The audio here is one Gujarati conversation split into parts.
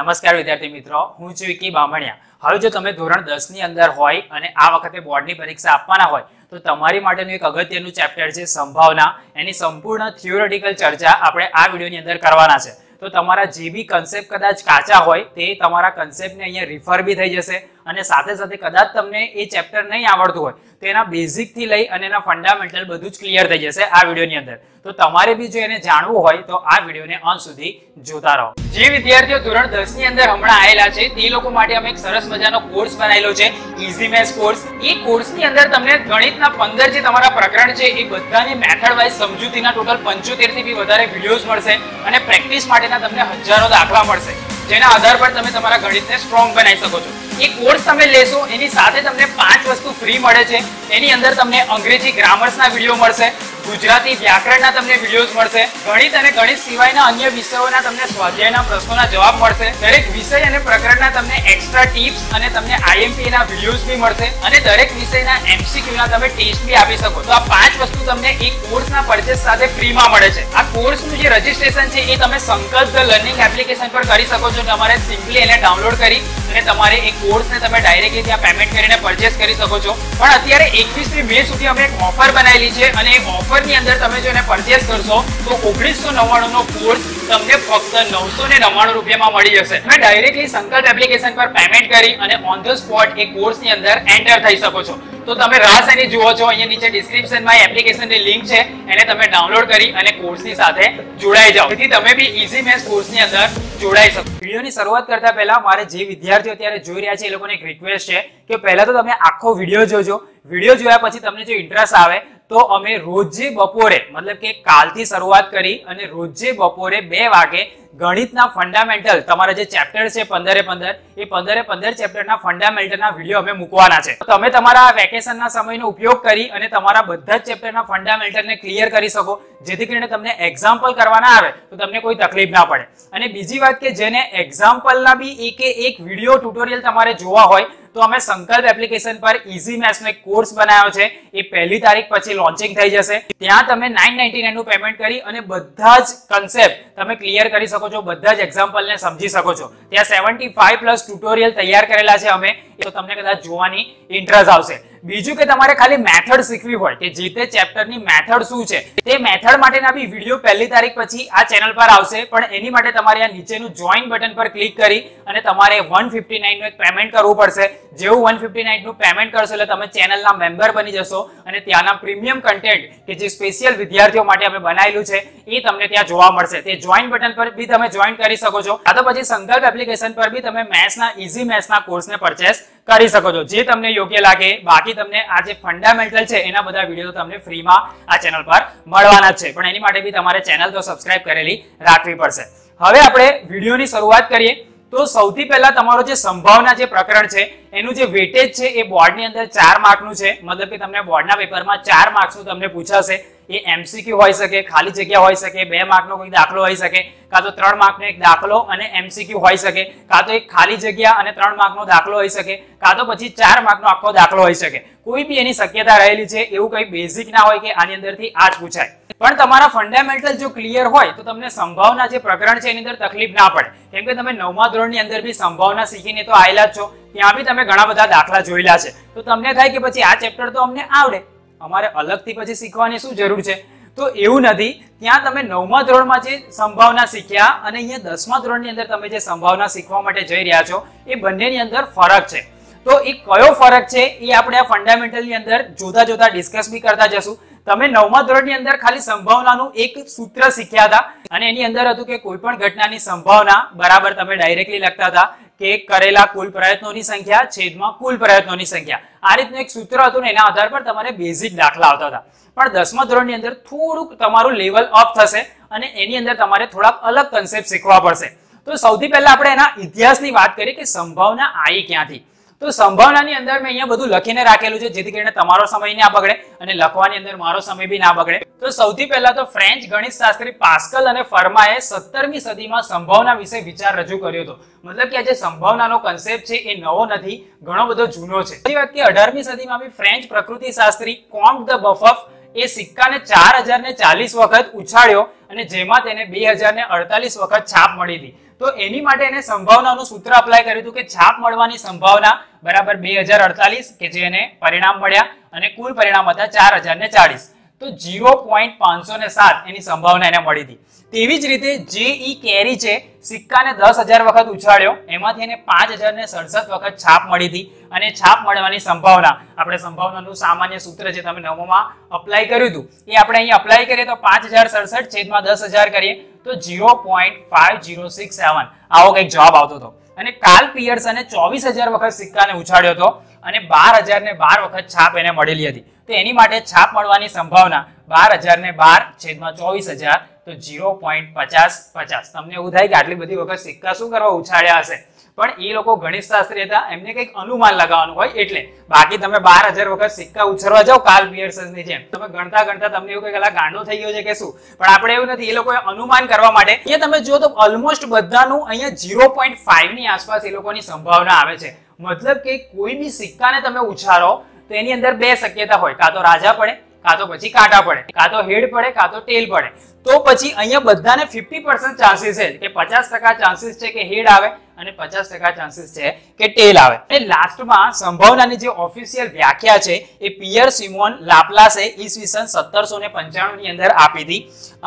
નમસ્કાર વિદ્યાર્થી મિત્રો, હું છું વિકી બામણિયા। હવે જો તમે ધોરણ 10 ની અંદર હોય અને આ વખતે બોર્ડની પરીક્ષા આપવાના હોય તો તમારી માટેનું એક અગત્યનું ચેપ્ટર છે સંભાવના। એની સંપૂર્ણ થિયોરેટિકલ ચર્ચા આપણે આ વિડિયોની અંદર કરવાના છે। તો તમારા જે બી કન્સેપ્ટ કદાચ કાચા હોય તે તમારા કન્સેપ્ટને અહીંયા રિફર બી થઈ જશે અને સાથે સાથે કદાચ તમને એ ચેપ્ટર નહીં આવડતું હોય તો એના બેઝિક થી લઈ અને એના ફંડામેન્ટલ બધું જ ક્લિયર થઈ જશે આ વિડિયોની અંદર। તો તમારે બી જો એને જાણવું હોય તો આ વિડિયોને અંત સુધી જોતા રહો। જે વિદ્યાર્થીઓ ધોરણ 10 ની અંદર હમણાં આવેલા છે તે લોકો માટે અમે એક સરસ મજાનો કોર્સ બનાવેલો છે, ઈઝી મેથ્સ કોર્સ। એ કોર્સની અંદર તમને ગણિતના 15 જે તમારા પ્રકરણ છે એ બધાની મેથડ વાઇઝ સમજૂતીના ટોટલ 75 થી બી વધારે વિડિયોઝ મળશે અને પ્રેક્ટિસ માટેના તમને હજારો દાખલા મળશે, જેના આધાર પર તમે તમારા ગણિતને સ્ટ્રોંગ બનાવી શકો છો। એ કોર્સ તમે લેશો એની સાથે તમને 5 વસ્તુ ફ્રી મળે છે। એની અંદર તમને અંગ્રેજી ગ્રામર્સના વિડિયો મળશે, ગુજરાતી વ્યાકરણના તમને વિડિયોઝ મળશે, ગણિત અને ગણિત સિવાયના અન્ય વિષયોના તમને સ્વાધ્યાયના પ્રશ્નોના જવાબ મળશે, દરેક વિષય અને પ્રકરણના તમને એક્સ્ટ્રા ટિપ્સ અને તમને આઈએમપી ના વિડિયોઝ બી મળશે અને દરેક વિષયના એમસીક્યુ ના તમે ટેસ્ટ બી આપી શકો। તો આ 5 વસ્તુ તમને એક કોર્સના પરચેસ સાથે ફ્રીમાં મળે છે। આ કોર્સનું જે રજિસ્ટ્રેશન છે એ તમે સંકલ્પ ધ લર્નિંગ એપ્લિકેશન પર કરી શકો છો। તમારે સિમ્પલી એને ડાઉનલોડ કરી અને તમારે એ કોર્સને તમે ડાયરેક્ટલી ત્યાં પેમેન્ટ કરીને પરચેસ કરી શકો છો। પણ અત્યારે 21મી મે સુધી અમે એક ઓફર બનાવેલી છે અને એ ઓફરની અંદર તમે જો એને પરચેસ કરશો તો 1999 નો કોર્સ તમને ફક્ત 999 રૂપિયામાં મળી જશે। તમે ડાયરેક્ટલી સંકલ્પ એપ્લિકેશન પર પેમેન્ટ કરી અને ઓન ધ સ્પોટ એ કોર્સની અંદર એન્ટર થઈ શકો છો। તો તમે રાહ શેની જુઓ છો? અહીંયા નીચે ડિસ્ક્રિપ્શનમાં એપ્લિકેશનની લિંક છે, એને તમે ડાઉનલોડ કરી અને કોર્સની સાથે જોડાઈ જાઓ, જેથી તમે બી ઈઝી મેથ્સ કોર્સની અંદર જોડાઈ શકો। વિડિયોની શરૂઆત કરતા પહેલા મારે જે વિદ્યાર્થીઓ અત્યારે જોઈ રહ્યા છે એ લોકોને એક રિક્વેસ્ટ છે કે પહેલા તો તમે આખો વિડિયો જોજો। વિડિયો જોયા પછી તમને જો ઇન્ટરેસ્ટ આવે તો અમે રોજે બપોરે મતલબ કે કાલથી શરૂઆત કરી અને રોજે બપોરે 2 વાગે ગણિતના ફંડામેન્ટલ તમારા જે ચેપ્ટર છે 15 એ 15 ચેપ્ટરના ફંડામેન્ટલના વિડિયો અમે મૂકવાના છે। તમે તમારા વેકેશનના સમયનો ઉપયોગ કરી અને તમારા બધા જ ચેપ્ટરના ફંડામેન્ટલને ક્લિયર કરી શકો, જેથી કરીને તમને એક્ઝામ્પલ કરવાના આવે તો તમને કોઈ તકલીફ ના પડે। અને બીજી વાત કે જેને એક્ઝામ્પલના બી એક વિડિયો ટ્યુટોરિયલ તમારે જોવા હોય તો અમે સંકલ્પ એપ્લિકેશન પર ઈઝી મેથ્સ નો એક કોર્સ બનાવ્યો છે, એ 1લી તારીખ પછી લોન્ચિંગ થઈ જશે। ત્યાં તમે 999 નું પેમેન્ટ કરી અને બધા જ કન્સેપ્ટ તમે ક્લિયર કરી શકો છો, બધા જ એક્ઝામ્પલને સમજી શકો છો। ત્યાં 75+ ટ્યુટોરિયલ તૈયાર કરેલા છે અમે, તો તમને કદાચ જોવાની ઇન્ટરેસ્ટ આવશે। બીજું કે તમારે ખાલી મેથડ શીખવી હોય કે જે તે ચેપ્ટરની મેથડ શું છે તે મેથડ માટેના બી વિડિયો 1લી તારીખ પછી આ ચેનલ પર આવશે, પણ એની માટે તમારે આ નીચેનું જોઈન બટન પર ક્લિક કરી અને તમારે 159 નું એક પેમેન્ટ કરવું પડશે। જેવું 159 નું પેમેન્ટ કરશો એટલે તમે ચેનલના મેમ્બર બની જશો અને ત્યાંના પ્રીમિયમ કન્ટેન્ટ કે જે સ્પેશિયલ વિદ્યાર્થીઓ માટે અમે બનાવેલું છે એ તમને ત્યાં જોવા મળશે। તે જોઈન બટન પર બી તમે જોઈન કરી શકો છો, આ તો પછી સંકલ્પ એપ્લિકેશન પર બી તમે મેથ્સના ઈઝી મેથ્સના કોર્સને પરચેસ કરી શકો છો, જે તમને યોગ્ય લાગે। બાકી તમને આ જે ફંડામેન્ટલ છે એના બધા વિડિયો તમને ફ્રીમાં આ ચેનલ પર મળવાના છે, પણ એની માટે બી તમારે ચેનલ તો સબસ્ક્રાઇબ કરેલી રાખવી પડશે। હવે આપણે વિડિયોની શરૂઆત કરીએ તો સૌથી પહેલા તમારો જે સંભાવના જે પ્રકરણ છે એનું જે વેટેજ છે એ બોર્ડની અંદર 4 માર્કનું છે। મતલબ કે તમને બોર્ડના પેપરમાં 4 માર્ક્સનું તમને પૂછાશે। એ એમસીક્યુ હોઈ શકે, ખાલી જગ્યા હોઈ શકે, 2 માર્કનો કોઈ દાખલો હોઈ શકે, કાં તો 3 માર્કનો એક દાખલો અને એમસીક્યુ હોઈ શકે, કાં તો એક ખાલી જગ્યા અને 3 માર્કનો દાખલો હોઈ શકે, કાં તો પછી 4 માર્કનો આખો દાખલો હોઈ શકે। કોઈ બી એની શક્યતા રહેલી છે, એવું કંઈ બેઝિક ના હોય કે આની અંદરથી આ જ પૂછાય। પણ તમારા ફંડામેન્ટલ જો ક્લિયર હોય તો તમને સંભાવના જે પ્રકરણ છે એની અંદર તકલીફ ના પડે, કેમ કે તમે 9મા ધોરણની અંદર બી સંભાવના શીખીને તો આવેલા જ છો, ત્યાં બી તમે ઘણા બધા દાખલા જોયેલા છે। તો તમને થાય કે પછી આ ચેપ્ટર તો અમને આવડે, અમારે અલગથી પછી શીખવાની શું જરૂર છે? તો એવું નથી। ત્યાં તમે 9મા ધોરણમાં જે સંભાવના શીખ્યા અને અહીંયા 10મા ધોરણની અંદર તમે જે સંભાવના શીખવા માટે જઈ રહ્યા છો એ બંનેની અંદર ફરક છે। તો એ કયો ફરક છે એ આપણે આ ફંડામેન્ટલની અંદર જોતા ડિસ્કસ બી કરતા જશું। તમે 9મા ધોરણની અંદર ખાલી સંભાવનાનું એક સૂત્ર શીખ્યા હતા અને એની અંદર હતું કે કોઈ પણ ઘટનાની સંભાવના બરાબર તમે ડાયરેક્ટલી લખતા હતા કે કરેલા કુલ પ્રયત્નોની સંખ્યા છેદમાં કુલ પ્રયત્નોની સંખ્યા। આ રીતનું એક સૂત્ર હતું ને એના આધાર પર તમારે બેઝિક દાખલા આવતા હતા। પણ 10મા ધોરણની અંદર થોડુંક તમારું લેવલ અપ થશે અને એની અંદર તમારે થોડાક અલગ કન્સેપ્ટ શીખવા પડશે। તો સૌથી પહેલા આપણે એના ઇતિહાસની વાત કરીએ કે સંભાવના આવી ક્યાંથી। તો સંભાવનાની અંદર મેં અહીંયા બધું લખીને રાખેલું છે, જેથી કરીને તમારો સમય ના બગડે અને લખવાની અંદર મારો સમય બી ના બગડે। તો સૌથી પહેલા તો ફ્રેન્ચ ગણિતશાસ્ત્રી પાસ્કલ અને ફર્માએ 17મી સદીમાં સંભાવના વિશે વિચાર રજૂ કર્યો હતો। મતલબ કે આ જે સંભાવનાનો કન્સેપ્ટ છે એ નવો નથી, ઘણો બધો જૂનો છે। બીજી વાત કે 18મી સદીમાં બી ફ્રેન્ચ પ્રકૃતિશાસ્ત્રી કોમ્ટ દ બફફ એ સિક્કાને 4040 વખત ઉછાળ્યો અને જેમાં તેને 2048 વખત છાપ મળી હતી. તો એની માટે એને સંભાવનાનું સૂત્ર અપ્લાય કર્યું હતું કે છાપ મળવાની સંભાવના બરાબર 2048 કે જે એને પરિણામ મળ્યા અને કુલ પરિણામ હતા 4040. તો 0.507 એની સંભાવના એને મળી હતી. તેવી જ રીતે જે ઈ કેરી છે સિક્કાને 10,000 વખત ઉછાળ્યો એમાંથી એને 5067 વખત છાપ મળી હતી અને છાપ મળવાની સંભાવના આપણે સંભાવનાનું સામાન્ય સૂત્ર જે તમે નવમામાં અપ્લાય કર્યું હતું એ આપણે અહીં અપ્લાય કરીએ તો 5067 છેદમાં 10,000 કરીએ તો 0.5067 આવો કંઈક જવાબ આવતો હતો. અને કાર્લ પિયર્સને 24,000 વખત સિક્કાને ઉછાળ્યો હતો અને 12,012 વખત છાપ એને મળેલી હતી. તો એની માટે છાપ મળવાની સંભાવના 12,012 છેદમાં 24,000 તો 0.5050. તમને એવું થાય કે આટલી બધી વખત સિક્કા શું કરવા ઉછાળ્યા હશે, પણ એ લોકો ગણિત શાસ્ત્રી હતા, એમને કંઈક અનુમાન લગાવવાનું હોય એટલે. બાકી તમે 12,000 વખત સિક્કા ઉછળવા જાઓ કાર્લ પિયર્સનની જેમ તમે ગણતા ગણતા તમને એવું કંઈક ગાંડો થઈ ગયો છે કે શું, પણ આપણે એવું નથી. એ લોકોએ અનુમાન કરવા માટે અહીંયા તમે જુઓ તો ઓલમોસ્ટ બધાનું અહીંયા 0.5 ની આસપાસ એ લોકોની સંભાવના આવે છે. મતલબ કે કોઈ બી સિક્કાને તમે ઉછાળો તો એની અંદર બે શક્યતા હોય, કાં તો રાજા પડે કાં તો પછી કાંટા પડે, કાં તો હેડ પડે કાં તો ટેલ પડે. તો પછી અહીંયા બધાને 50% ચાન્સીસ છે કે 50% ચાન્સીસ છે કે હેડ આવે અને 50% ચાન્સીસ છે કે ટેલ આવે. અને લાસ્ટમાં સંભાવનાની જે ઓફિશિયલ વ્યાખ્યા છે એ પિયર સિમોન લાપ્લાસે ઈસવીસન 1795 ની અંદર આપી હતી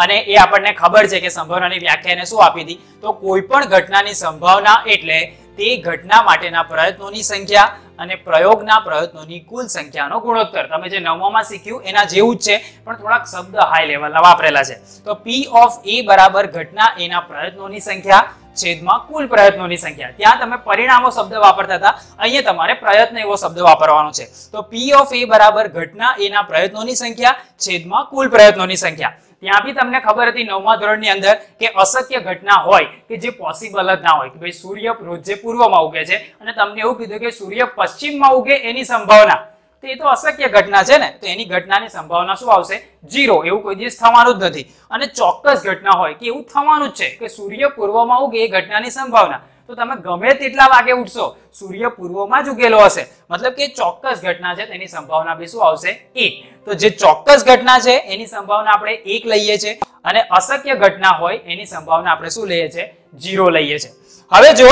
અને એ આપણને ખબર છે કે સંભાવનાની વ્યાખ્યા એને શું આપી હતી તો કોઈ પણ ઘટનાની સંભાવના એટલે તે ઘટના માટેના પ્રયત્નોની સંખ્યા અને પ્રયોગના પ્રયત્નોની કુલ સંખ્યાનો ગુણોત્તર. તમે જે નવમામાં શીખ્યું એના જેવું જ છે પણ થોડાક શબ્દ હાઈ લેવલના વાપરેલા છે. તો P of A બરાબર ઘટના એના પ્રયત્નોની સંખ્યા છેદમાં કુલ પ્રયત્નોની સંખ્યા. ત્યાં તમે પરિણામો શબ્દ વાપરતા હતા, અહીંયા તમારે પ્રયત્ન એવો શબ્દ વાપરવાનો છે. તો P of A બરાબર ઘટના એના પ્રયત્નોની સંખ્યા છેદમાં કુલ પ્રયત્નોની સંખ્યા. ત્યાં બી તમને ખબર હતી નવમા ધોરણની અંદર કે અશક્ય ઘટના હોય કે જે પોસિબલ જ ના હોય કે ભાઈ સૂર્ય રોજ પૂર્વમાં ઉગે છે અને તમને એવું કીધું કે સૂર્ય પશ્ચિમમાં ઉગે એની સંભાવના, તો એ તો અશક્ય ઘટના છે ને, તો એની ઘટનાની સંભાવના શું આવશે 0. એવું કોઈ દિવસ થવાનું જ નથી. અને ચોક્કસ ઘટના હોય કે એવું થવાનું જ છે કે સૂર્ય પૂર્વમાં ઉગે એ ઘટનાની સંભાવના, તો તમે ગમે તેટલા વાગે ઉઠશો સૂર્ય પૂર્વમાં જ ઉગેલો હશે, મતલબ કે ચોક્કસ ઘટના છે તેની સંભાવના બી શું આવશે 1. તો જે ચોક્કસ ઘટના છે એની સંભાવના આપણે 1 લઈએ છીએ અને અશક્ય ઘટના હોય એની સંભાવના આપણે શું લઈએ છીએ 0 લઈએ છીએ. હવે જો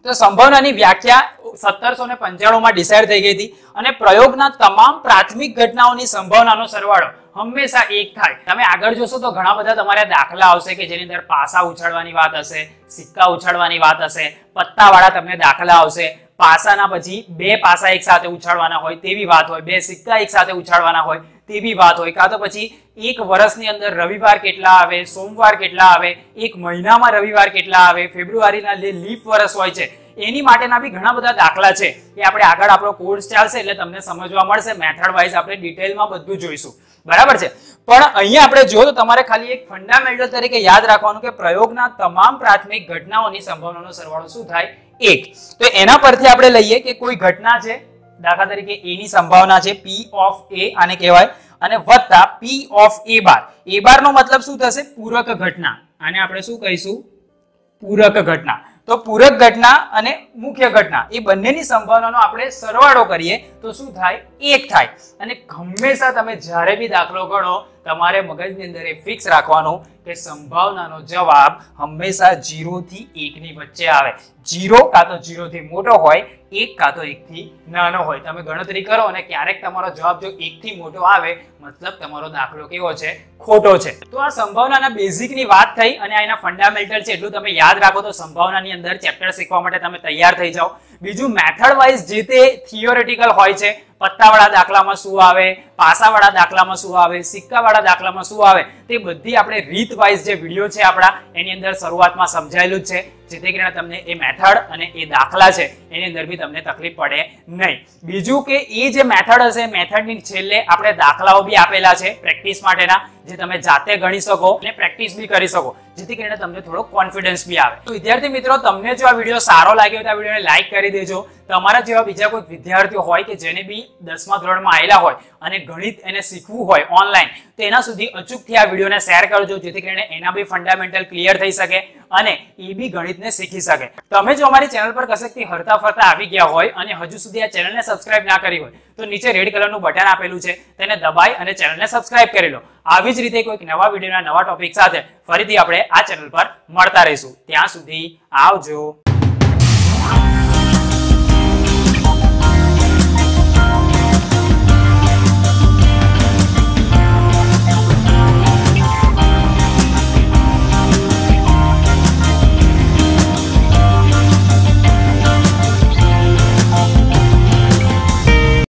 તો સંભાવનાની વ્યાખ્યા 1795 માં ડિસાઇડ થઈ ગઈ હતી અને પ્રયોગના તમામ પ્રાથમિક ઘટનાઓની સંભાવનાનો સરવાળો હંમેશા 1 થાય. તમે આગળ જોશો તો ઘણા બધા તમારે દાખલા આવશે કે જેની અંદર પાસા ઉછાળવાની વાત હશે, સિક્કા ઉછાળવાની વાત હશે, પત્તાવાળા તમને દાખલા આવશે. પાસાના પછી 2 પાસા એક સાથે ઉછાળવાના હોય તેવી વાત હોય, 2 સિક્કા એક સાથે ઉછાળવાના હોય તેવી વાત હોય, કાં તો પછી એક વર્ષની અંદર રવિવાર કેટલા આવે, સોમવાર કેટલા આવે, એક મહિનામાં રવિવાર કેટલા આવે, ફેબ્રુઆરીના લીફ વર્ષ હોય છે એની માટેના બી ઘણા બધા દાખલા છે. એ આપણે આગળ આપણો કોર્સ ચાલશે એટલે તમને સમજવા મળશે. મેથડ વાઇઝ આપણે ડિટેલમાં બધું જોઈશું, બરાબર છે. પણ અહીંયા આપણે જો તો તમારે ખાલી એક ફંડામેન્ટલ તરીકે યાદ રાખવાનું કે પ્રયોગના તમામ પ્રાથમિક ઘટનાઓની સંભાવનાનો સરવાળો શું થાય 1. તો એના પરથી આપણે લઈએ કે કોઈ ઘટના છે, દાખલા તરીકે A ની સંભાવના છે P of A આને કહેવાય, અને વત્તા P of A bar. A બાર નો મતલબ શું થશે પૂરક ઘટના, આને આપણે શું કહીશું પૂરક ઘટના. તો પૂરક ઘટના અને મુખ્ય ઘટના એ બંનેની સંભાવનાનો આપણે સરવાળો કરીએ તો શું થાય 1 થાય. અને હંમેશા તમે જ્યારે બી દાખલો ગણો તમારે મગજની અંદર એ ફિક્સ રાખવાનું કે સંભાવનાનો જવાબ હંમેશા 0 થી 1 ની વચ્ચે આવે. 0 કાં તો 0 થી મોટો હોય, 1 કાં તો 1 થી નાનો હોય. તમે ગણતરી કરો અને ક્યારેક તમારો જવાબ જો 1 થી મોટો આવે મતલબ તમારો દાખલો કેવો છે ખોટો છે. તો આ સંભાવનાના બેઝિકની વાત થઈ અને આના ફંડામેન્ટલ છે એટલું તમે યાદ રાખો તો સંભાવનાની અંદર ચેપ્ટર શીખવા માટે તમે તૈયાર થઈ જાઓ. બીજું મેથડ વાઇઝ જે તે થિયોરેટિકલ હોય છે, પત્તાવાળા દાખલામાં શું આવે, પાસાવાળા દાખલામાં શું આવે, સિક્કાવાળા દાખલામાં શું આવે, તે બધી આપણે રીત વાઇઝ જે વિડીયો છે આપણા એની અંદર શરૂઆતમાં સમજાયેલું જ છે, જેથી કરીને તમને એ મેથડ અને એ દાખલા છે એની અંદર બી તમને તકલીફ પડે નહીં. બીજું કે એ જે મેથડ હશે મેથડની છેલ્લે આપણે દાખલાઓ બી આપેલા છે પ્રેક્ટિસ માટેના, જે તમે જાતે ગણી શકો અને પ્રેક્ટિસ બી કરી શકો, જેથી કરીને તમને થોડો કોન્ફિડન્સ બી આવે. તો વિદ્યાર્થી મિત્રો, તમને જો આ વિડીયો સારો લાગ્યો તો આ વિડીયોને લાઈક કરી દેજો. તમારા જેવા બીજા કોઈ વિદ્યાર્થીઓ હોય કે જેને બી 10મા ધોરણમાં આવેલા હોય અને ગણિત એને શીખવું હોય ઓનલાઈન, તો એના સુધી અચૂકથી આ વિડીયોને શેર કરજો, જેથી કરીને એના બી ફંડામેન્ટલ ક્લિયર થઈ શકે અને એ બી ગણિતને શીખી શકે. તમે જો અમારી ચેનલ પર કશેકથી હરતા ફરતા આવી ગયા હોય અને હજુ સુધી આ ચેનલને સબસ્ક્રાઇબ ના કરી હોય તો નીચે રેડ કલરનું બટન આપેલું છે, તેને દબાઈ અને ચેનલને સબસ્ક્રાઇબ કરી લો. આવી જ રીતે કોઈક નવા વિડીયોના નવા ટોપિક સાથે ફરીથી આપણે આ ચેનલ પર મળતા રહીશું. ત્યાં સુધી આવજો.